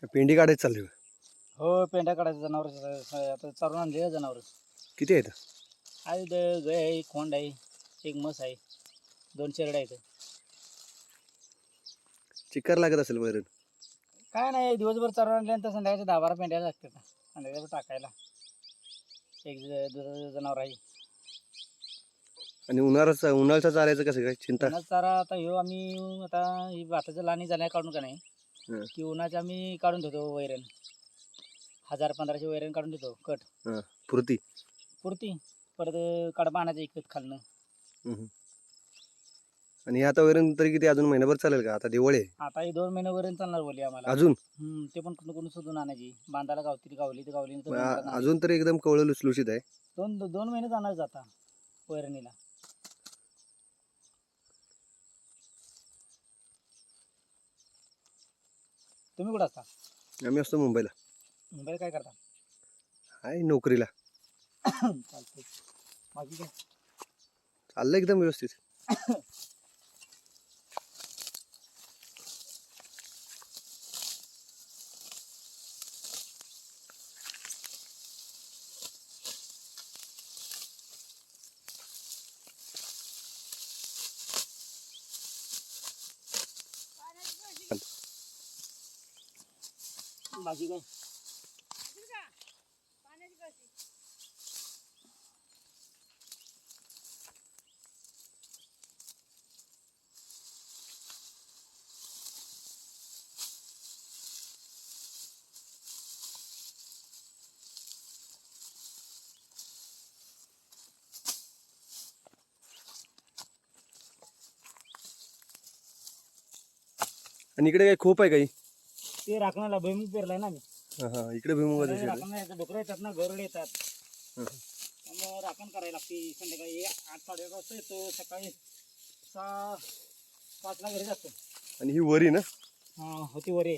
पेंडी काढायची चालली होय. हो पेंड्या काढायचं जनावर आता चारून आणले जनावर किती आहेत? आहे गाय आहे, खोंड आहे, एक म्हस आहे, 2 शेरडे आहेत. चिक्कार लागत असेल वैरण. काय नाही दिवसभर चारून आणल्यानंतर संध्याकाळच्या 10-12 पेंड्या लागतात संध्याकाळचं टाकायला. एक दुधाचं जनावर आहे. आणि उन्हाळ्याचं चारायचं कसं काय चिंता? उन्हाचा चारा आता ह्यो आम्ही आता ही भाताचं लाणी झाल्या काढून का नाही हं. की उन्हाचं आम्ही काढून ठेवतो वैरण 1000-1500 वैरण काढून ठेवतो कट हां पुरती. पुरती. परत कडबा आणायचं इकत खालनं. आणि आता वैरण तरी किती अजून महिनाभर चालेल का? आता दिवाळी आहे आता ही 2 महिने वैरण चालणार बोलली आम्हाला. अजून. ते पण कुठून शोधून आणायची. बांधाला गावली तर गावली नाही तर मग बांधाला आणायची. अजून तरी एकदम कवळं लुसलुशीत आहे. 2 महिने जाणार आता वैरणीला. तुम्ही कुठं असता? आम्ही असतो मुंबईला. मुंबईला काय करता? आहे नोकरीला. चालतंय. बाकी काय? चाललं एकदम व्यवस्थित. बाकी काय? आणि इकडे काय खोप आहे काही? ते राखणाला भुईमुग पेरलाय ना मी. हां इकडे भुईमुगाचं शेत आहे. राखण येतात, डुकरं येतात ना, गरुड येतात. हं. त्यामुळे राखण करायला लागते. संध्याकाळी 8-8:30 वाजता येतो, सकाळी 6-5ला घरी जातो. आणि ही वरी ना? हां होती वरी.